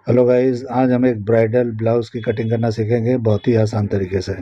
Hello guys, आज हम एक ब्राइडल ब्लाउज़ की कटिंग करना सीखेंगे बहुत ही आसान तरीके से।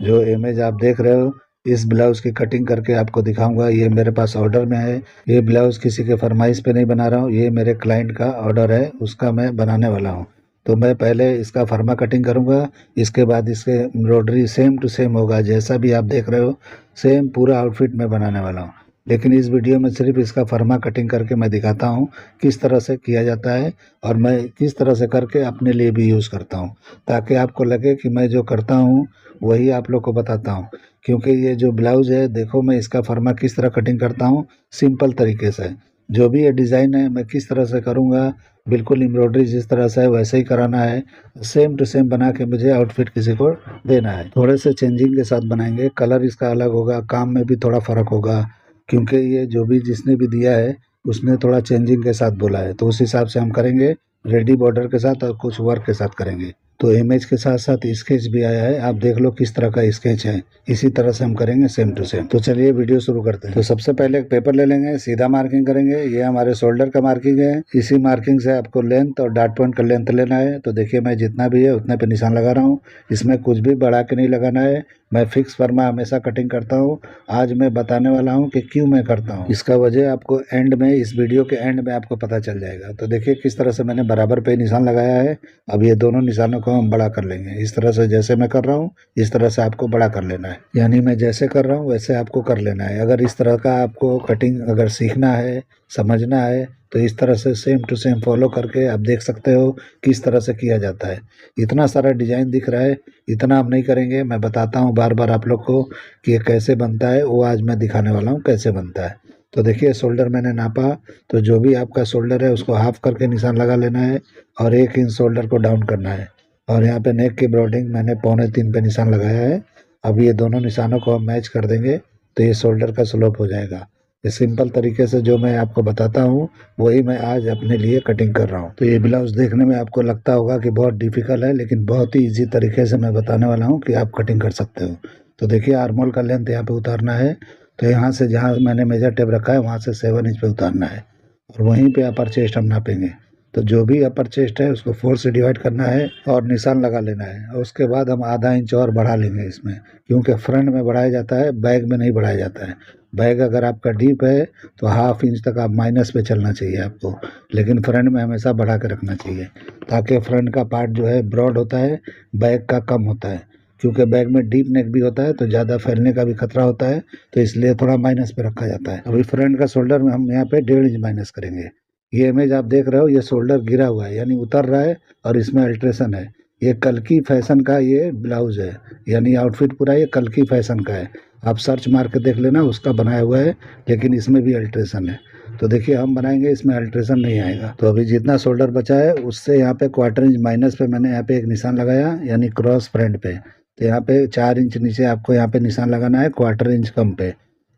जो इमेज आप देख रहे हो, इस ब्लाउज़ की कटिंग करके आपको दिखाऊंगा। ये मेरे पास ऑर्डर में है। ये ब्लाउज़ किसी के फरमाइश पे नहीं बना रहा हूँ, ये मेरे क्लाइंट का ऑर्डर है, उसका मैं बनाने वाला हूँ। तो मैं पहले इसका फर्मा कटिंग करूँगा, इसके बाद इसके एम्ब्रॉयडरी सेम टू सेम होगा, जैसा भी आप देख रहे हो सेम पूरा आउटफिट मैं बनाने वाला हूँ। लेकिन इस वीडियो में सिर्फ इसका फर्मा कटिंग करके मैं दिखाता हूँ किस तरह से किया जाता है, और मैं किस तरह से करके अपने लिए भी यूज़ करता हूँ, ताकि आपको लगे कि मैं जो करता हूँ वही आप लोग को बताता हूँ। क्योंकि ये जो ब्लाउज़ है, देखो मैं इसका फर्मा किस तरह कटिंग करता हूँ, सिंपल तरीके से। जो भी ये डिज़ाइन है मैं किस तरह से करूँगा, बिल्कुल एम्ब्रॉयडरी जिस तरह से है वैसे ही कराना है। सेम टू सेम बना के मुझे आउटफिट किसी को देना है। थोड़े से चेंजिंग के साथ बनाएंगे, कलर इसका अलग होगा, काम में भी थोड़ा फ़र्क होगा, क्योंकि ये जो भी जिसने भी दिया है उसने थोड़ा चेंजिंग के साथ बोला है, तो उस हिसाब से हम करेंगे। रेडी बॉर्डर के साथ और कुछ वर्क के साथ करेंगे। तो इमेज के साथ साथ स्केच भी आया है, आप देख लो किस तरह का स्केच है। इसी तरह से हम करेंगे सेम टू सेम। तो चलिए वीडियो शुरू करते हैं। तो सबसे पहले एक पेपर ले लेंगे, सीधा मार्किंग करेंगे। ये हमारे शोल्डर का मार्किंग है। इसी मार्किंग से आपको लेंथ और डॉट पॉइंट का लेंथ लेना है। तो देखिए मैं जितना भी है उतने पे निशान लगा रहा हूँ, इसमें कुछ भी बढ़ा के नहीं लगाना है। मैं फिक्स फर्मा हमेशा कटिंग करता हूँ। आज मैं बताने वाला हूँ कि क्यों मैं करता हूँ। इसका वजह आपको एंड में, इस वीडियो के एंड में आपको पता चल जाएगा। तो देखिए किस तरह से मैंने बराबर पे निशान लगाया है। अब ये दोनों निशानों को हम बड़ा कर लेंगे। इस तरह से जैसे मैं कर रहा हूँ इस तरह से आपको बड़ा कर लेना है, यानी मैं जैसे कर रहा हूँ वैसे आपको कर लेना है। अगर इस तरह का आपको कटिंग अगर सीखना है, समझना है, तो इस तरह से सेम टू सेम फॉलो करके आप देख सकते हो किस तरह से किया जाता है। इतना सारा डिजाइन दिख रहा है, इतना हम नहीं करेंगे। मैं बताता हूँ बार बार आप लोग को कि ये कैसे बनता है, वो आज मैं दिखाने वाला हूँ कैसे बनता है। तो देखिए शोल्डर मैंने नापा, तो जो भी आपका शोल्डर है उसको हाफ करके निशान लगा लेना है और 1 इंच शोल्डर को डाउन करना है। और यहाँ पे नेक की ब्रॉडिंग मैंने 2.25 पे निशान लगाया है। अब ये दोनों निशानों को हम मैच कर देंगे तो ये शोल्डर का स्लोप हो जाएगा। ये सिंपल तरीके से जो मैं आपको बताता हूँ वही मैं आज अपने लिए कटिंग कर रहा हूँ। तो ये ब्लाउज देखने में आपको लगता होगा कि बहुत डिफिकल्ट है, लेकिन बहुत ही इजी तरीके से मैं बताने वाला हूँ कि आप कटिंग कर सकते हो। तो देखिए आर्मोल का लेंथ यहाँ पे उतारना है। तो यहाँ से जहाँ मैंने मेजर टेप रखा है वहाँ से 7 इंच पे उतारना है, और वहीं पे अपर चेस्ट हम नापेंगे। तो जो भी अपर चेस्ट है उसको 4 से डिवाइड करना है और निशान लगा लेना है। और उसके बाद हम आधा इंच और बढ़ा लेंगे इसमें, क्योंकि फ्रंट में बढ़ाया जाता है, बैक में नहीं बढ़ाया जाता है। बैक अगर आपका डीप है तो ½ इंच तक आप माइनस पे चलना चाहिए आपको, लेकिन फ्रंट में हमेशा बढ़ा के रखना चाहिए, ताकि फ्रंट का पार्ट जो है ब्रॉड होता है, बैक का कम होता है। क्योंकि बैक में डीप नेक भी होता है तो ज़्यादा फैलने का भी खतरा होता है, तो इसलिए थोड़ा माइनस पे रखा जाता है। अभी फ्रंट का शोल्डर में हम यहाँ पे 1.5 इंच माइनस करेंगे। ये इमेज आप देख रहे हो, ये शोल्डर गिरा हुआ है यानी उतर रहा है, और इसमें अल्ट्रेशन है। ये कल्कि फैशन का ये ब्लाउज है, यानी आउटफिट पूरा ये कल्कि फैशन का है। आप सर्च मार के देख लेना, उसका बनाया हुआ है, लेकिन इसमें भी अल्ट्रेशन है। तो देखिए हम बनाएंगे इसमें अल्ट्रेशन नहीं आएगा। तो अभी जितना शोल्डर बचा है उससे यहाँ पे 1/4 इंच माइनस पे मैंने यहाँ पे एक निशान लगाया, यानी क्रॉस फ्रंट पे। तो यहाँ पे 4 इंच नीचे आपको यहाँ पे निशान लगाना है, 1/4 इंच कम पे।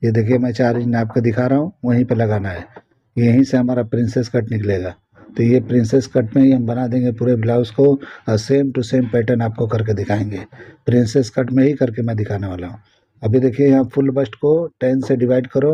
ये देखिए मैं 4 इंच नाप के दिखा रहा हूँ, वहीं पे लगाना है। यहीं से हमारा प्रिंसेस कट निकलेगा। तो ये प्रिंसेस कट में ही हम बना देंगे पूरे ब्लाउज को, और सेम टू सेम पैटर्न आपको करके दिखाएंगे। प्रिंसेस कट में ही करके मैं दिखाने वाला हूँ। अभी देखिए यहाँ फुल बस्ट को 10 से डिवाइड करो,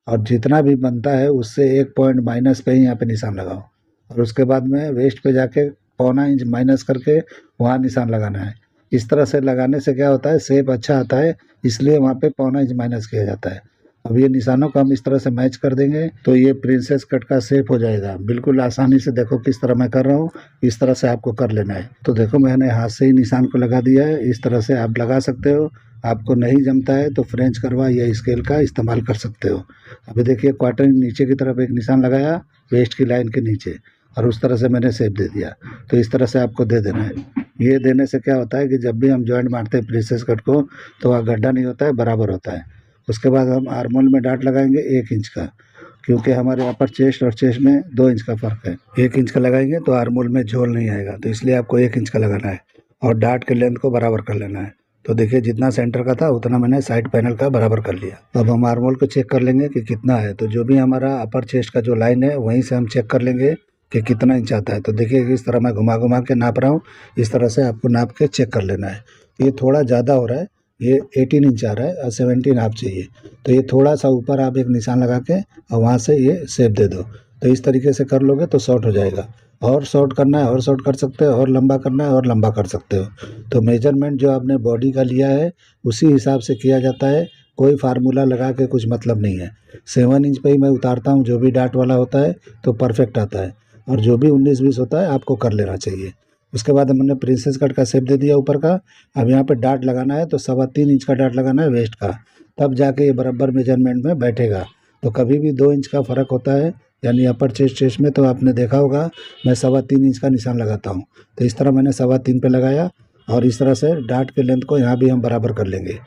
और जितना भी बनता है उससे 1 पॉइंट माइनस पे ही यहाँ पे निशान लगाओ, और उसके बाद में वेस्ट पे जाके 1/4 इंच माइनस करके वहाँ निशान लगाना है। इस तरह से लगाने से क्या होता है, शेप अच्छा आता है, इसलिए वहाँ पे 1/4 इंच माइनस किया जाता है। अब ये निशानों को हम इस तरह से मैच कर देंगे तो ये प्रिंसेस कट का शेप हो जाएगा बिल्कुल आसानी से। देखो किस तरह मैं कर रहा हूँ, इस तरह से आपको कर लेना है। तो देखो मैंने हाथ से ही निशान को लगा दिया है, इस तरह से आप लगा सकते हो। आपको नहीं जमता है तो फ्रेंच करवा या स्केल का इस्तेमाल कर सकते हो। अभी देखिए 1/4 इंच नीचे की तरफ एक निशान लगाया वेस्ट की लाइन के नीचे, और उस तरह से मैंने शेप दे दिया। तो इस तरह से आपको दे देना है। ये देने से क्या होता है कि जब भी हम जॉइंट मारते हैं प्रिंसेस कट को तो वह गड्ढा नहीं होता है, बराबर होता है। उसके बाद हम आर्मोल में डाट लगाएंगे 1 इंच का, क्योंकि हमारे अपर चेस्ट और चेस्ट में 2 इंच का फ़र्क है। 1 इंच का लगाएंगे तो आर्मोल में झोल नहीं आएगा, तो इसलिए आपको 1 इंच का लगाना है, और डाट के लेंथ को बराबर कर लेना है। तो देखिए जितना सेंटर का था उतना मैंने साइड पैनल का बराबर कर लिया। अब हम आर्मोल को चेक कर लेंगे कि कितना है। तो जो भी हमारा अपर चेस्ट का जो लाइन है वहीं से हम चेक कर लेंगे कि कितना इंच आता है। तो देखिए इस तरह मैं घुमा घुमा के नाप रहा हूँ, इस तरह से आपको नाप के चेक कर लेना है। ये थोड़ा ज़्यादा हो रहा है, ये 18 इंच आ रहा है और 17 आप चाहिए, तो ये थोड़ा सा ऊपर आप एक निशान लगा के और वहाँ से ये शेप दे दो। तो इस तरीके से कर लोगे तो शॉर्ट हो जाएगा। और शॉर्ट करना है और शॉर्ट कर सकते हो, और लंबा करना है और लंबा कर सकते हो। तो मेजरमेंट जो आपने बॉडी का लिया है उसी हिसाब से किया जाता है, कोई फार्मूला लगा के कुछ मतलब नहीं है। 7 इंच पे ही मैं उतारता हूँ, जो भी डार्ट वाला होता है तो परफेक्ट आता है, और जो भी 19-20 होता है आपको कर लेना चाहिए। उसके बाद हमने प्रिंसेस कट का शेप दे दिया ऊपर का। अब यहाँ पे डार्ट लगाना है तो 3.25 इंच का डार्ट लगाना है वेस्ट का, तब जाके ये बराबर मेजरमेंट में बैठेगा। तो कभी भी 2 इंच का फ़र्क होता है, यानी अपर चेस्ट में तो आपने देखा होगा मैं 3.25 इंच का निशान लगाता हूँ। तो इस तरह मैंने 3.25 पे लगाया, और इस तरह से डार्ट के लेंथ को यहाँ भी हम बराबर कर लेंगे।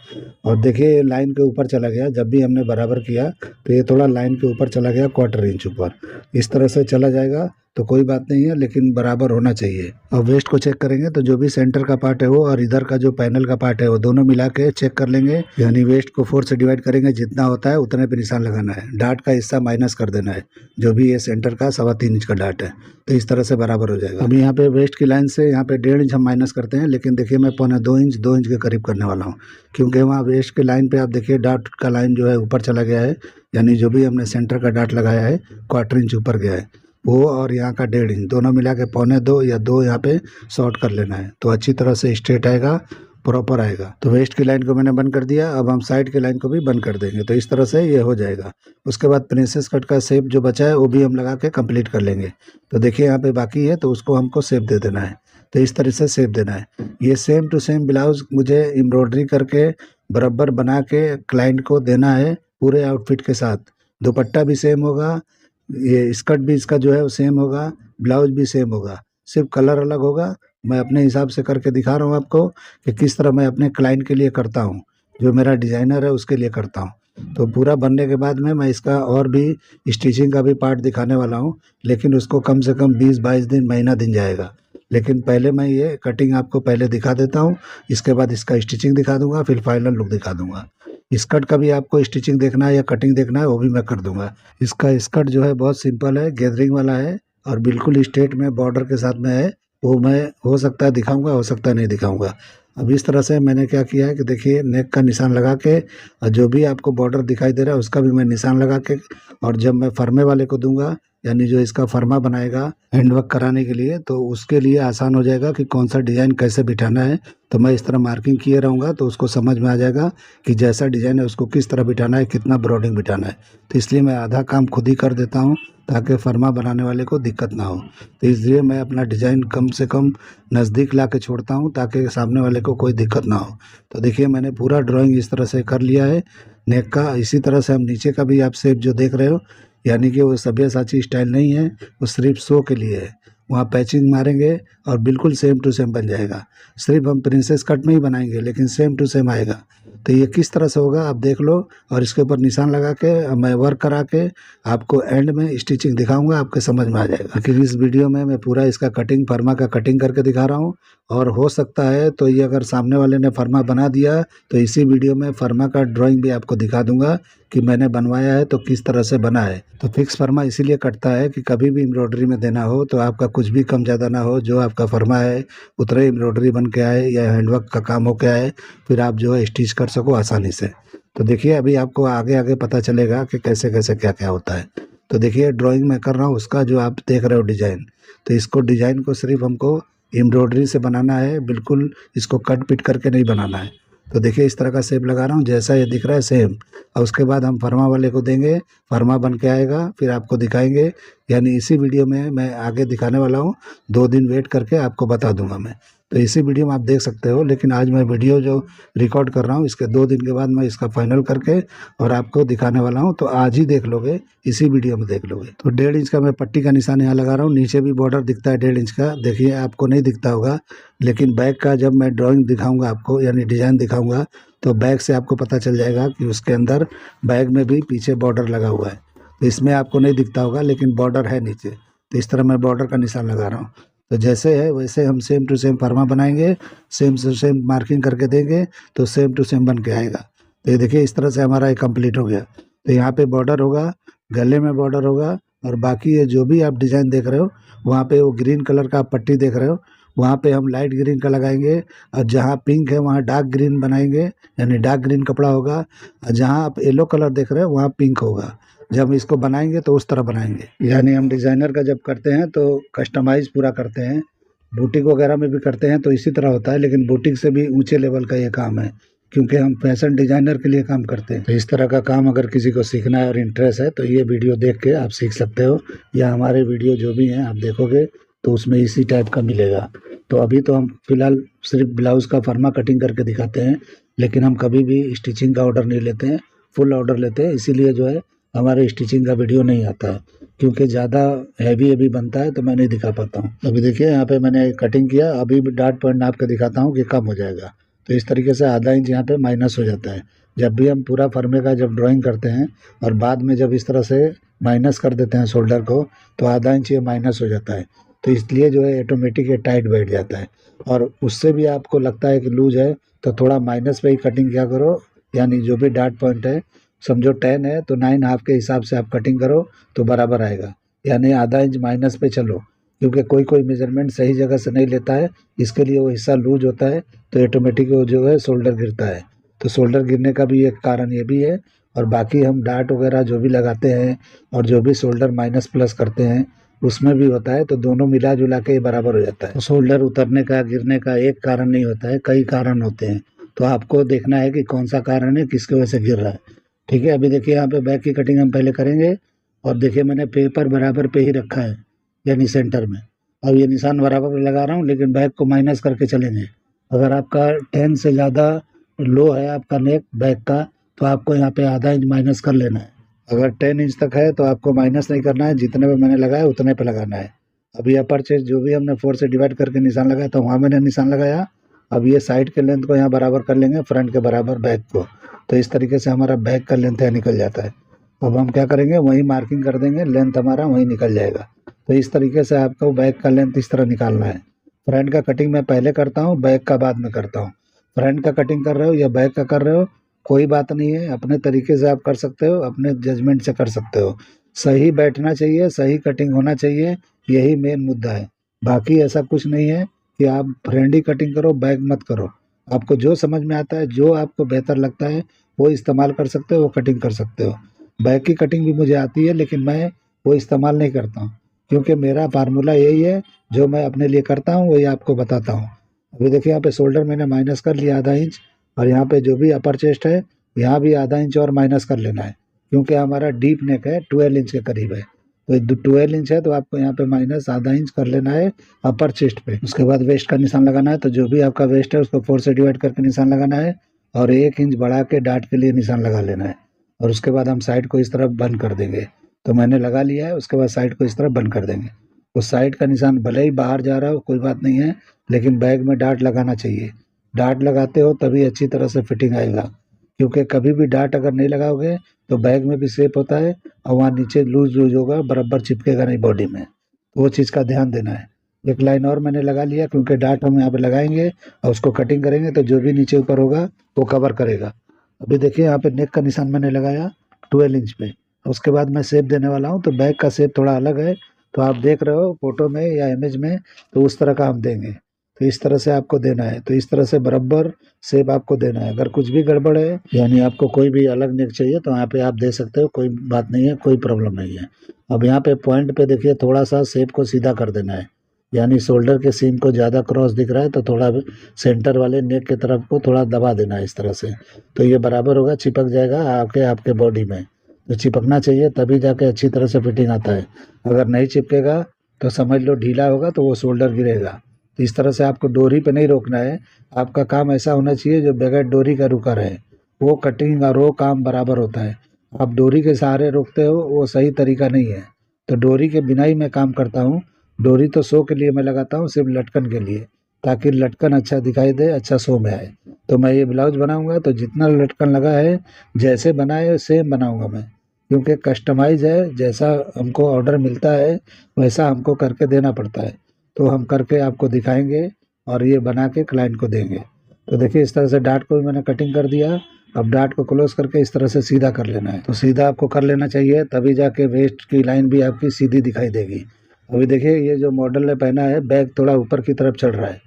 और देखिए ये लाइन के ऊपर चला गया, जब भी हमने बराबर किया तो ये थोड़ा लाइन के ऊपर चला गया, 1/4 इंच ऊपर। इस तरह से चला जाएगा तो कोई बात नहीं है, लेकिन बराबर होना चाहिए। अब वेस्ट को चेक करेंगे तो जो भी सेंटर का पार्ट है वो और इधर का जो पैनल का पार्ट है वो दोनों मिला के चेक कर लेंगे। यानी वेस्ट को 4 से डिवाइड करेंगे, जितना होता है उतने पे निशान लगाना है, डार्ट का हिस्सा माइनस कर देना है, जो भी ये सेंटर का 3.25 इंच का डार्ट है। तो इस तरह से बराबर हो जाएगा। अभी यहाँ पे वेस्ट की लाइन से यहाँ पे 1.5 इंच हम माइनस करते हैं, लेकिन देखिए मैं 2.25 इंच के करीब करने वाला हूँ, क्योंकि वहाँ वेस्ट की लाइन पे आप देखिए डार्ट का लाइन जो है ऊपर चला गया है, यानी जो भी हमने सेंटर का डार्ट लगाया है 1/4 इंच ऊपर गया है वो, और यहाँ का 1.5 इंच, दोनों मिला के 2.25 या 2 यहाँ पे शॉर्ट कर लेना है, तो अच्छी तरह से स्ट्रेट आएगा, प्रॉपर आएगा। तो वेस्ट की लाइन को मैंने बंद कर दिया, अब हम साइड की लाइन को भी बंद कर देंगे, तो इस तरह से ये हो जाएगा। उसके बाद प्रिंसेस कट का शेप जो बचा है वो भी हम लगा के कंप्लीट कर लेंगे। तो देखिए यहाँ पे बाकी है, तो उसको हमको शेप दे देना है, तो इस तरह से शेप देना है। ये सेम टू सेम ब्लाउज मुझे एम्ब्रॉयडरी करके बराबर बना के क्लाइंट को देना है पूरे आउटफिट के साथ। दुपट्टा भी सेम होगा, ये स्कर्ट भी इसका जो है वो सेम होगा, ब्लाउज भी सेम होगा, सिर्फ कलर अलग होगा। मैं अपने हिसाब से करके दिखा रहा हूँ आपको कि किस तरह मैं अपने क्लाइंट के लिए करता हूँ, जो मेरा डिज़ाइनर है उसके लिए करता हूँ। तो पूरा बनने के बाद में मैं इसका और भी स्टिचिंग का भी पार्ट दिखाने वाला हूँ, लेकिन उसको कम से कम 20-22 दिन, महीना दिन जाएगा। लेकिन पहले मैं ये कटिंग आपको पहले दिखा देता हूँ, इसके बाद इसका स्टिचिंग दिखा दूंगा, फिर फाइनल लुक दिखा दूंगा। स्कर्ट का भी आपको स्टिचिंग देखना है या कटिंग देखना है वो भी मैं कर दूंगा। इसका स्कर्ट जो है बहुत सिंपल है, गैदरिंग वाला है, और बिल्कुल स्ट्रेट में बॉर्डर के साथ में है। वो मैं हो सकता है दिखाऊंगा, हो सकता है नहीं दिखाऊंगा। अब इस तरह से मैंने क्या किया है कि देखिए नेक का निशान लगा के, और जो भी आपको बॉर्डर दिखाई दे रहा है उसका भी मैं निशान लगा के, और जब मैं फर्मे वाले को दूंगा, यानी जो इसका फर्मा बनाएगा हैंडवर्क कराने के लिए, तो उसके लिए आसान हो जाएगा कि कौन सा डिज़ाइन कैसे बिठाना है। तो मैं इस तरह मार्किंग किए रहूँगा तो उसको समझ में आ जाएगा कि जैसा डिज़ाइन है उसको किस तरह बिठाना है, कितना ब्रॉडिंग बिठाना है। तो इसलिए मैं आधा काम खुद ही कर देता हूँ, ताकि फर्मा बनाने वाले को दिक्कत ना हो। तो इसलिए मैं अपना डिज़ाइन कम से कम नज़दीक ला के छोड़ता हूँ, ताकि सामने वाले को कोई दिक्कत ना हो। तो देखिए मैंने पूरा ड्राइंग इस तरह से कर लिया है नेक का। इसी तरह से हम नीचे का भी आप शेप जो देख रहे हो, यानी कि वो सब्यसाची स्टाइल नहीं है, वो सिर्फ शो के लिए है। वहाँ पैचिंग मारेंगे और बिल्कुल सेम टू सेम बन जाएगा। सिर्फ हम प्रिंसेस कट में ही बनाएंगे, लेकिन सेम टू सेम आएगा। तो ये किस तरह से होगा आप देख लो, और इसके ऊपर निशान लगा के मैं वर्क करा के आपको एंड में स्टिचिंग दिखाऊंगा, आपके समझ में आ जाएगा। क्योंकि इस वीडियो में मैं पूरा इसका कटिंग, फर्मा का कटिंग करके दिखा रहा हूँ, और हो सकता है तो ये अगर सामने वाले ने फर्मा बना दिया तो इसी वीडियो में फर्मा का ड्राइंग भी आपको दिखा दूंगा कि मैंने बनवाया है तो किस तरह से बना है। तो फिक्स फर्मा इसीलिए कटता है कि कभी भी एम्ब्रॉयडरी में देना हो तो आपका कुछ भी कम ज़्यादा ना हो, जो आपका फर्मा है उतने एम्ब्रॉयडरी बन के आए या हैंडवर्क का काम हो के आए, फिर आप जो है स्टिच कर सको आसानी से। तो देखिए अभी आपको आगे आगे पता चलेगा कि कैसे कैसे क्या क्या होता है। तो देखिए ड्राइंग मैं कर रहा हूँ उसका, जो आप देख रहे हो डिज़ाइन, तो इसको डिज़ाइन को सिर्फ हमको एम्ब्रॉयडरी से बनाना है, बिल्कुल इसको कट पिट करके नहीं बनाना है। तो देखिए इस तरह का शेप लगा रहा हूँ, जैसा ये दिख रहा है सेम। और उसके बाद हम फर्मा वाले को देंगे, फर्मा बन के आएगा, फिर आपको दिखाएंगे। यानी इसी वीडियो में मैं आगे दिखाने वाला हूँ, 2 दिन वेट करके आपको बता दूंगा मैं। तो इसी वीडियो में आप देख सकते हो, लेकिन आज मैं वीडियो जो रिकॉर्ड कर रहा हूँ इसके 2 दिन के बाद मैं इसका फाइनल करके और आपको दिखाने वाला हूँ। तो आज ही देख लोगे, इसी वीडियो में देख लोगे। तो 1.5 इंच का मैं पट्टी का निशान यहाँ लगा रहा हूँ, नीचे भी बॉर्डर दिखता है 1.5 इंच का, देखिए आपको नहीं दिखता होगा, लेकिन बैक का जब मैं ड्राइंग दिखाऊंगा आपको, यानी डिज़ाइन दिखाऊंगा, तो बैक से आपको पता चल जाएगा कि उसके अंदर बैग में भी पीछे बॉर्डर लगा हुआ है। तो इसमें आपको नहीं दिखता होगा, लेकिन बॉर्डर है नीचे। तो इस तरह मैं बॉर्डर का निशान लगा रहा हूँ। तो जैसे है वैसे हम सेम टू सेम फर्मा बनाएंगे, सेम टू सेम मार्किंग करके देंगे, तो सेम टू सेम बन के आएगा। तो ये देखिए इस तरह से हमारा ये कंप्लीट हो गया। तो यहाँ पे बॉर्डर होगा, गले में बॉर्डर होगा, और बाकी ये जो भी आप डिज़ाइन देख रहे हो वहाँ पे वो ग्रीन कलर का पट्टी देख रहे हो, वहाँ पे हम लाइट ग्रीन का लगाएंगे, और जहाँ पिंक है वहाँ डार्क ग्रीन बनाएंगे, यानी डार्क ग्रीन कपड़ा होगा। और जहाँ आप येलो कलर देख रहे हो वहाँ पिंक होगा। जब इसको बनाएंगे तो उस तरह बनाएंगे। यानी हम डिज़ाइनर का जब करते हैं तो कस्टमाइज़ पूरा करते हैं, बुटीक वगैरह में भी करते हैं तो इसी तरह होता है, लेकिन बुटीक से भी ऊंचे लेवल का ये काम है, क्योंकि हम फैशन डिज़ाइनर के लिए काम करते हैं। तो इस तरह का काम अगर किसी को सीखना है और इंटरेस्ट है तो ये वीडियो देख के आप सीख सकते हो, या हमारे वीडियो जो भी हैं आप देखोगे तो उसमें इसी टाइप का मिलेगा। तो अभी तो हम फिलहाल सिर्फ ब्लाउज़ का फर्मा कटिंग करके दिखाते हैं, लेकिन हम कभी भी स्टिचिंग का ऑर्डर नहीं लेते हैं, फुल ऑर्डर लेते हैं। इसीलिए जो है हमारे स्टिचिंग का वीडियो नहीं आता है, क्योंकि ज़्यादा हैवी बनता है तो मैं नहीं दिखा पाता हूँ। अभी देखिए यहाँ पे मैंने कटिंग किया, अभी डॉट पॉइंट नाप के दिखाता हूँ कि कम हो जाएगा। तो इस तरीके से आधा इंच यहाँ पे माइनस हो जाता है। जब भी हम पूरा फर्मे का जब ड्राइंग करते हैं और बाद में जब इस तरह से माइनस कर देते हैं शोल्डर को, तो आधा इंच ये माइनस हो जाता है। तो इसलिए जो है ऑटोमेटिक ये टाइट बैठ जाता है। और उससे भी आपको लगता है कि लूज है तो थोड़ा माइनस पे ही कटिंग क्या करो, यानी जो भी डॉट पॉइंट है, समझो 10 है तो 9.5 के हिसाब से आप कटिंग करो तो बराबर आएगा। यानी आधा इंच माइनस पे चलो, क्योंकि कोई कोई मेजरमेंट सही जगह से नहीं लेता है, इसके लिए वो हिस्सा लूज होता है तो ऑटोमेटिक वो जो है शोल्डर गिरता है। तो शोल्डर गिरने का भी एक कारण ये भी है। और बाकी हम डार्ट वगैरह जो भी लगाते हैं और जो भी शोल्डर माइनस प्लस करते हैं उसमें भी होता है, तो दोनों मिला जुला के बराबर हो जाता है। तो शोल्डर उतरने का गिरने का एक कारण नहीं होता है, कई कारण होते हैं। तो आपको देखना है कि कौन सा कारण है, किसकी वजह से गिर रहा है। ठीक है, अभी देखिए यहाँ पे बैक की कटिंग हम पहले करेंगे। और देखिए मैंने पेपर बराबर पे ही रखा है, यानी सेंटर में। अब ये निशान बराबर पे लगा रहा हूँ, लेकिन बैक को माइनस करके चलेंगे। अगर आपका 10 से ज़्यादा लो है आपका नेक बैक का, तो आपको यहाँ पे आधा इंच माइनस कर लेना है। अगर 10 इंच तक है तो आपको माइनस नहीं करना है, जितने पे मैंने लगाया उतने पे लगाना है। अभी अपर चेस्ट जो भी हमने 4 से डिवाइड करके निशान लगाया था वहाँ मैंने निशान लगाया। अब ये साइड के लेंथ को यहाँ बराबर कर लेंगे, फ्रंट के बराबर बैक को। तो इस तरीके से हमारा बैक का लेंथ यहाँ निकल जाता है। अब हम क्या करेंगे, वहीं मार्किंग कर देंगे, लेंथ हमारा वहीं निकल जाएगा। तो इस तरीके से आपको बैक का लेंथ इस तरह निकालना है। फ्रंट का कटिंग मैं पहले करता हूँ, बैक का बाद में करता हूँ। फ्रंट का कटिंग कर रहे हो या बैक का कर रहे हो, कोई बात नहीं है, अपने तरीके से आप कर सकते हो, अपने जजमेंट से कर सकते हो। सही बैठना चाहिए, सही कटिंग होना चाहिए, यही मेन मुद्दा है। बाकी ऐसा कुछ नहीं है कि आप फ्रंट ही कटिंग करो बैक मत करो। आपको जो समझ में आता है, जो आपको बेहतर लगता है वो इस्तेमाल कर सकते हो, वो कटिंग कर सकते हो। बैक की कटिंग भी मुझे आती है, लेकिन मैं वो इस्तेमाल नहीं करता हूँ, क्योंकि मेरा फार्मूला यही है, जो मैं अपने लिए करता हूँ वही आपको बताता हूँ। अभी देखिए यहाँ पे शोल्डर मैंने माइनस कर लिया आधा इंच, और यहाँ पे जो भी अपर चेस्ट है यहाँ भी आधा इंच और माइनस कर लेना है, क्योंकि हमारा डीप नेक है, 12 इंच के करीब है। तो 12 इंच है तो आपको यहाँ पे माइनस आधा इंच कर लेना है अपर चेस्ट पे। उसके बाद वेस्ट का निशान लगाना है, तो जो भी आपका वेस्ट है उसको 4 से डिवाइड करके निशान लगाना है, और 1 इंच बढ़ा के डाट के लिए निशान लगा लेना है। और उसके बाद हम साइड को इस तरफ बंद कर देंगे। तो मैंने लगा लिया है, उसके बाद साइड को इस तरफ बंद कर देंगे। उस साइड का निशान भले ही बाहर जा रहा हो कोई बात नहीं है, लेकिन बैग में डाट लगाना चाहिए। डाट लगाते हो तभी अच्छी तरह से फिटिंग आएगा, क्योंकि कभी भी डाट अगर नहीं लगाओगे तो बैग में भी शेप होता है और वहाँ नीचे लूज लूज होगा, बराबर चिपकेगा नहीं बॉडी में। वो चीज़ का ध्यान देना है। एक लाइन और मैंने लगा लिया, क्योंकि डाट हम यहाँ पे लगाएंगे और उसको कटिंग करेंगे तो जो भी नीचे ऊपर होगा वो कवर करेगा। अभी देखिए यहाँ पे नेक का निशान मैंने लगाया 12 इंच पे। उसके बाद मैं शेप देने वाला हूँ, तो बैक का शेप थोड़ा अलग है, तो आप देख रहे हो फोटो में या इमेज में, तो उस तरह का हम देंगे। तो इस तरह से आपको देना है, तो इस तरह से बराबर शेप आपको देना है। अगर कुछ भी गड़बड़ है, यानी आपको कोई भी अलग नेक चाहिए, तो यहाँ पे आप दे सकते हो, कोई बात नहीं है, कोई प्रॉब्लम नहीं है। अब यहाँ पे पॉइंट पे देखिए थोड़ा सा शेप को सीधा कर देना है, यानी शोल्डर के सीम को ज़्यादा क्रॉस दिख रहा है तो थोड़ा सेंटर वाले नेक की तरफ को थोड़ा दबा देना है इस तरह से। तो ये बराबर होगा, चिपक जाएगा आपके बॉडी में। तो चिपकना चाहिए, तभी जाके अच्छी तरह से फिटिंग आता है। अगर नहीं चिपकेगा तो समझ लो ढीला होगा तो वो शोल्डर गिरेगा। तो इस तरह से आपको डोरी पे नहीं रोकना है, आपका काम ऐसा होना चाहिए जो बगैर डोरी का रुका रहे। वो कटिंग और वो काम बराबर होता है। आप डोरी के सहारे रोकते हो, वो सही तरीका नहीं है। तो डोरी के बिना ही मैं काम करता हूँ। डोरी तो शो के लिए मैं लगाता हूँ, सिर्फ लटकन के लिए, ताकि लटकन अच्छा दिखाई दे, अच्छा शो में आए। तो मैं ये ब्लाउज बनाऊंगा तो जितना लटकन लगा है, जैसे बनाए सेम बनाऊंगा मैं, क्योंकि कस्टमाइज है, जैसा हमको ऑर्डर मिलता है वैसा हमको करके देना पड़ता है। तो हम करके आपको दिखाएंगे और ये बना के क्लाइंट को देंगे। तो देखिए इस तरह से डाट को भी मैंने कटिंग कर दिया। अब डाट को क्लोज करके इस तरह से सीधा कर लेना है। तो सीधा आपको कर लेना चाहिए, तभी जाके वेस्ट की लाइन भी आपकी सीधी दिखाई देगी। अभी देखिए ये जो मॉडल ने पहना है, बैग थोड़ा ऊपर की तरफ चढ़ रहा है,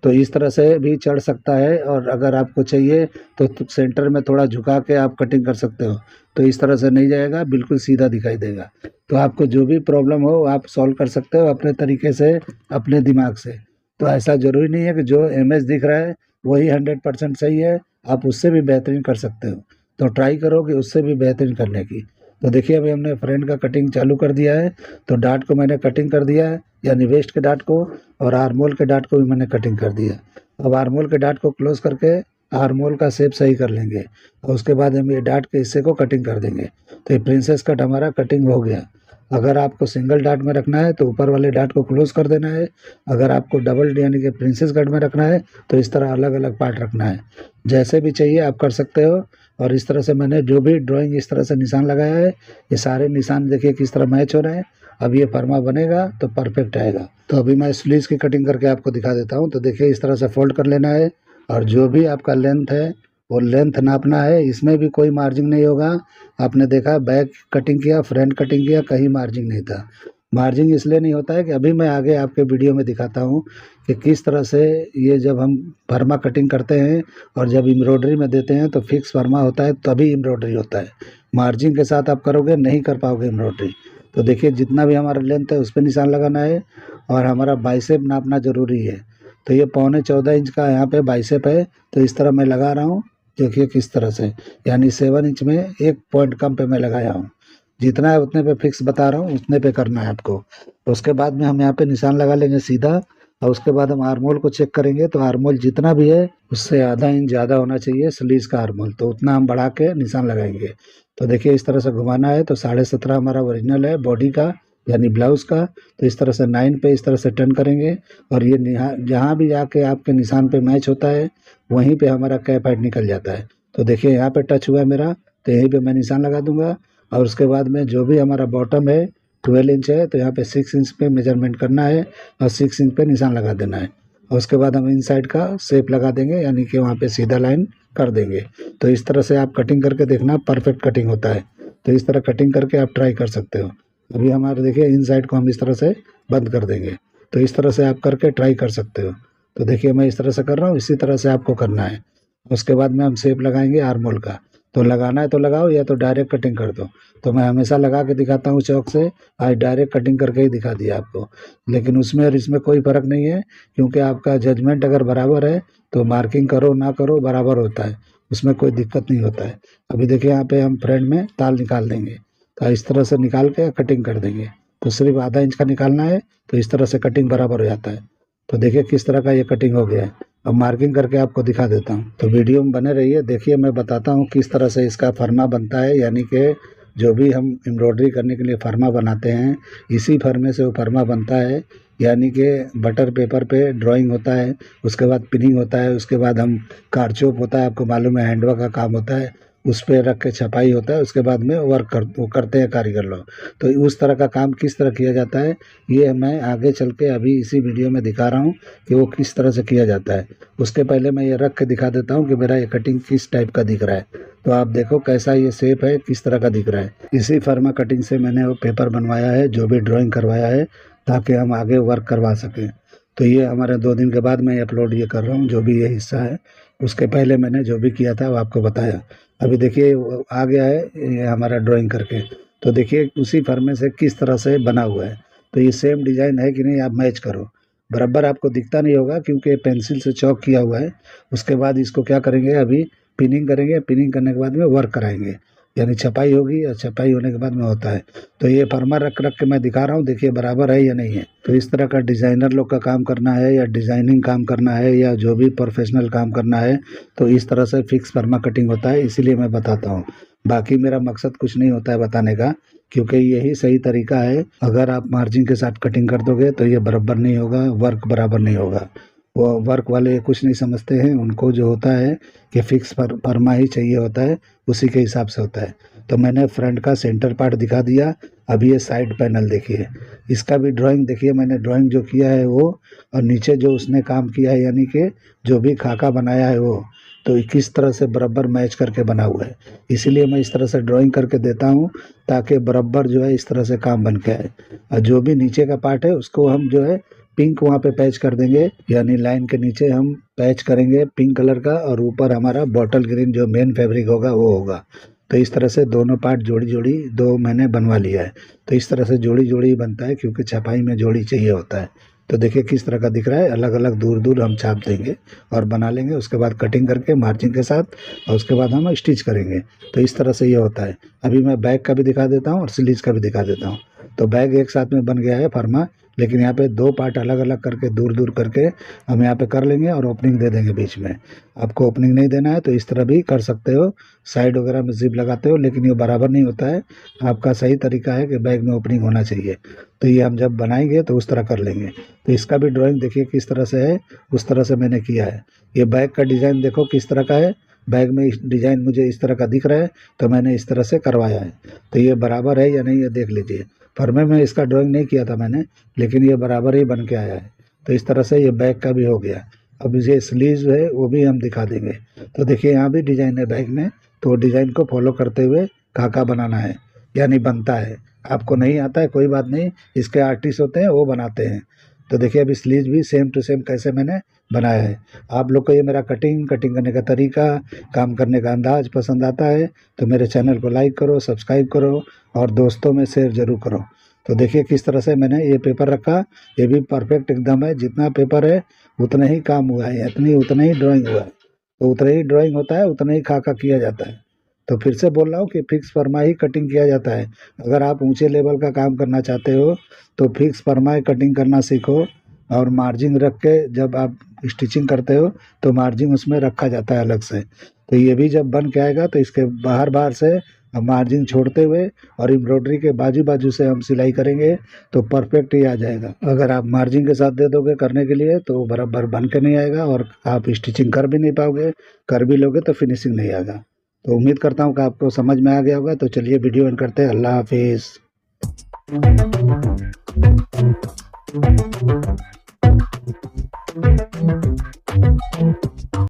तो इस तरह से भी चढ़ सकता है, और अगर आपको चाहिए तो सेंटर में थोड़ा झुका के आप कटिंग कर सकते हो। तो इस तरह से नहीं जाएगा, बिल्कुल सीधा दिखाई देगा। तो आपको जो भी प्रॉब्लम हो आप सॉल्व कर सकते हो अपने तरीके से, अपने दिमाग से। तो ऐसा ज़रूरी नहीं है कि जो इमेज दिख रहा है वही 100% सही है, आप उससे भी बेहतरीन कर सकते हो। तो ट्राई करो कि उससे भी बेहतरीन करने की। तो देखिए अभी हमने फ्रंट का कटिंग चालू कर दिया है। तो डार्ट को मैंने कटिंग कर दिया है, यानी वेस्ट के डार्ट को, और आर्म होल के डार्ट को भी मैंने कटिंग कर दिया। अब आर्म होल के डार्ट को क्लोज करके आर्म होल का शेप सही कर लेंगे, और उसके बाद हम ये डार्ट के हिस्से को कटिंग कर देंगे। तो ये प्रिंसेस कट हमारा कटिंग हो गया। अगर आपको सिंगल डार्ट में रखना है तो ऊपर वाले डार्ट को क्लोज कर देना है। अगर आपको डबल यानी कि प्रिंसेस कट में रखना है तो इस तरह अलग अलग पार्ट रखना है। जैसे भी चाहिए आप कर सकते हो। और इस तरह से मैंने जो भी ड्राइंग इस तरह से निशान लगाया है, ये सारे निशान देखिए किस तरह मैच हो रहे हैं। अब ये फर्मा बनेगा तो परफेक्ट आएगा। तो अभी मैं स्लीव्स की कटिंग करके आपको दिखा देता हूँ। तो देखिए इस तरह से फोल्ड कर लेना है, और जो भी आपका लेंथ है वो लेंथ नापना है। इसमें भी कोई मार्जिन नहीं होगा। आपने देखा बैक कटिंग किया, फ्रंट कटिंग किया, कहीं मार्जिन नहीं था। मार्जिन इसलिए नहीं होता है कि अभी मैं आगे आपके वीडियो में दिखाता हूँ कि किस तरह से ये जब हम फर्मा कटिंग करते हैं और जब एम्ब्रॉयडरी में देते हैं तो फिक्स फर्मा होता है, तभी एम्ब्रॉयडरी होता है। मार्जिन के साथ आप करोगे नहीं कर पाओगे एम्ब्रॉयडरी। तो देखिए जितना भी हमारा लेंथ है उस पर निशान लगाना है, और हमारा बाइसेप नापना ज़रूरी है। तो ये 14.25 इंच का यहाँ पे बाइसेप है। तो इस तरह मैं लगा रहा हूँ, देखिए किस तरह से, यानी 7 इंच में एक पॉइंट कम पे मैं लगाया हूँ। जितना है उतने पे फिक्स बता रहा हूँ, उतने पे करना है आपको। तो उसके बाद में हम यहाँ पे निशान लगा लेंगे सीधा, और उसके बाद हम आर्मोल को चेक करेंगे। तो आर्मोल जितना भी है उससे आधा इंच ज़्यादा होना चाहिए स्लीव्स का आर्मोल, तो उतना हम बढ़ा के निशान लगाएंगे। तो देखिए इस तरह से घुमाना है। तो 17.5 हमारा ओरिजिनल है बॉडी का, यानी ब्लाउज का। तो इस तरह से 9 पे इस तरह से टर्न करेंगे, और ये जहाँ भी जाके आपके निशान पे मैच होता है वहीं पे हमारा कैप हाइट निकल जाता है। तो देखिए यहाँ पे टच हुआ है मेरा, तो यहीं पे मैं निशान लगा दूंगा। और उसके बाद में जो भी हमारा बॉटम है 12 इंच है, तो यहाँ पे 6 इंच पे मेजरमेंट करना है, और 6 इंच पे निशान लगा देना है। और उसके बाद हम इनसाइड का शेप लगा देंगे, यानी कि वहाँ पे सीधा लाइन कर देंगे। तो इस तरह से आप कटिंग करके देखना, परफेक्ट कटिंग होता है। तो इस तरह कटिंग करके आप ट्राई कर सकते हो। अभी हमारे देखिए इनसाइड को हम इस तरह से बंद कर देंगे। तो इस तरह से आप करके ट्राई कर सकते हो। तो देखिए मैं इस तरह से कर रहा हूँ, इसी तरह से आपको करना है। उसके बाद में हम शेप लगाएंगे आर्मोल का। तो लगाना है तो लगाओ, या तो डायरेक्ट कटिंग कर दो। तो मैं हमेशा लगा के दिखाता हूँ चौक से, आज डायरेक्ट कटिंग करके ही दिखा दिया आपको। लेकिन उसमें और इसमें कोई फ़र्क नहीं है, क्योंकि आपका जजमेंट अगर बराबर है तो मार्किंग करो ना करो बराबर होता है, उसमें कोई दिक्कत नहीं होता है। अभी देखिए यहाँ पे हम फ्रंट में ताल निकाल देंगे। तो इस तरह से निकाल के कटिंग कर देंगे। तो सिर्फ आधा इंच का निकालना है, तो इस तरह से कटिंग बराबर हो जाता है। तो देखिए किस तरह का ये कटिंग हो गया है। अब मार्किंग करके आपको दिखा देता हूँ। तो वीडियो में बने रहिए, देखिए मैं बताता हूँ किस तरह से इसका फर्मा बनता है। यानी कि जो भी हम एम्ब्रॉयडरी करने के लिए फर्मा बनाते हैं, इसी फर्मे से वो फर्मा बनता है। यानी कि बटर पेपर पे ड्राइंग होता है, उसके बाद पिनिंग होता है, उसके बाद हम कारचोप होता है, आपको मालूम है हैंडवर्क का काम होता है, उस पे रख के छपाई होता है, उसके बाद में वो करते हैं कारीगर लोग। तो उस तरह का काम किस तरह किया जाता है, ये मैं आगे चल के अभी इसी वीडियो में दिखा रहा हूँ कि वो किस तरह से किया जाता है। उसके पहले मैं ये रख के दिखा देता हूँ कि मेरा ये कटिंग किस टाइप का दिख रहा है। तो आप देखो कैसा ये शेप है, किस तरह का दिख रहा है। इसी फर्मा कटिंग से मैंने वो पेपर बनवाया है, जो भी ड्राइंग करवाया है, ताकि हम आगे वर्क करवा सकें। तो ये हमारे 2 दिन के बाद मैं अपलोड ये कर रहा हूँ, जो भी ये हिस्सा है। उसके पहले मैंने जो भी किया था वो आपको बताया। अभी देखिए वो आ गया है ये हमारा ड्राइंग करके। तो देखिए उसी फर्मे से किस तरह से बना हुआ है। तो ये सेम डिज़ाइन है कि नहीं, आप मैच करो। बराबर आपको दिखता नहीं होगा क्योंकि पेंसिल से चॉक किया हुआ है। उसके बाद इसको क्या करेंगे, अभी पिनिंग करेंगे। पिनिंग करने के बाद में वर्क कराएंगे, यानी छपाई होगी, और छपाई होने के बाद में होता है। तो ये फर्मा रख रख के मैं दिखा रहा हूँ, देखिए बराबर है या नहीं है। तो इस तरह का डिज़ाइनर लोग का काम करना है, या डिज़ाइनिंग काम करना है, या जो भी प्रोफेशनल काम करना है, तो इस तरह से फिक्स फर्मा कटिंग होता है। इसीलिए मैं बताता हूँ। बाकी मेरा मकसद कुछ नहीं होता है बताने का, क्योंकि यही सही तरीका है। अगर आप मार्जिन के साथ कटिंग कर दोगे तो ये बराबर नहीं होगा, वर्क बराबर नहीं होगा। वो वर्क वाले कुछ नहीं समझते हैं, उनको जो होता है कि फिक्स फर्मा ही चाहिए होता है, उसी के हिसाब से होता है। तो मैंने फ्रंट का सेंटर पार्ट दिखा दिया। अभी ये साइड पैनल देखिए, इसका भी ड्राइंग देखिए, मैंने ड्राइंग जो किया है वो, और नीचे जो उसने काम किया है, यानी कि जो भी खाका बनाया है वो, तो किस तरह से बराबर मैच करके बना हुआ है। इसीलिए मैं इस तरह से ड्राइंग करके देता हूँ, ताकि बराबर जो है इस तरह से काम बन के आए। और जो भी नीचे का पार्ट है उसको हम जो है पिंक वहाँ पे पैच कर देंगे, यानी लाइन के नीचे हम पैच करेंगे पिंक कलर का, और ऊपर हमारा बॉटल ग्रीन जो मेन फैब्रिक होगा वो होगा। तो इस तरह से दोनों पार्ट जोड़ी जोड़ी दो मैंने बनवा लिया है। तो इस तरह से जोड़ी जोड़ी बनता है, क्योंकि छपाई में जोड़ी चाहिए होता है। तो देखिए किस तरह का दिख रहा है, अलग अलग दूर दूर हम छाप देंगे और बना लेंगे, उसके बाद कटिंग करके मार्जिन के साथ, और उसके बाद हम स्टिच करेंगे। तो इस तरह से ये होता है। अभी मैं बैक का भी दिखा देता हूँ और स्लीव्स का भी दिखा देता हूँ। तो बैग एक साथ में बन गया है फर्मा, लेकिन यहाँ पे दो पार्ट अलग अलग करके दूर दूर करके हम यहाँ पे कर लेंगे और ओपनिंग दे देंगे बीच में। आपको ओपनिंग नहीं देना है तो इस तरह भी कर सकते हो, साइड वगैरह में जिप लगाते हो, लेकिन ये बराबर नहीं होता है। आपका सही तरीका है कि बैग में ओपनिंग होना चाहिए। तो ये हम जब बनाएंगे तो उस तरह कर लेंगे। तो इसका भी ड्राइंग देखिए किस तरह से है, उस तरह से मैंने किया है। ये बैग का डिज़ाइन देखो किस तरह का है, बैग में डिज़ाइन मुझे इस तरह का दिख रहा है, तो मैंने इस तरह से करवाया है। तो ये बराबर है या नहीं ये देख लीजिए। फर्मे में इसका ड्राइंग नहीं किया था मैंने, लेकिन ये बराबर ही बन के आया है। तो इस तरह से ये बैग का भी हो गया। अब ये स्लीव्स है वो भी हम दिखा देंगे। तो देखिए यहाँ भी डिज़ाइन है बैग में, तो डिज़ाइन को फॉलो करते हुए खाका बनाना है, यानी बनता है। आपको नहीं आता है कोई बात नहीं, इसके आर्टिस्ट होते हैं वो बनाते हैं। तो देखिए अभी स्लीव्स भी सेम टू सेम कैसे मैंने बनाया है। आप लोग को ये मेरा कटिंग करने का तरीका, काम करने का अंदाज पसंद आता है तो मेरे चैनल को लाइक करो, सब्सक्राइब करो और दोस्तों में शेयर ज़रूर करो। तो देखिए किस तरह से मैंने ये पेपर रखा, ये भी परफेक्ट एकदम है। जितना पेपर है उतना ही काम हुआ है, उतना ही ड्राइंग हुआ है। तो उतना ही ड्राइंग होता है, उतना ही खाका किया जाता है। तो फिर से बोल रहा हूँ कि फिक्स फरमा ही कटिंग किया जाता है। अगर आप ऊंचे लेवल का काम करना चाहते हो तो फिक्स फरमा कटिंग करना सीखो, और मार्जिन रख के जब आप स्टिचिंग करते हो तो मार्जिन उसमें रखा जाता है अलग से। तो ये भी जब बन के आएगा तो इसके बाहर से हम मार्जिन छोड़ते हुए और एम्ब्रॉयडरी के बाजू बाजू से हम सिलाई करेंगे तो परफेक्ट ही आ जाएगा। अगर आप मार्जिन के साथ दे दोगे करने के लिए तो बराबर बन के नहीं आएगा, और आप स्टिचिंग कर भी नहीं पाओगे, कर भी लोगे तो फिनिशिंग नहीं आएगा। तो उम्मीद करता हूँ कि आपको समझ में आ गया होगा। तो चलिए वीडियो एंड करते हैं। अल्लाह हाफिज़।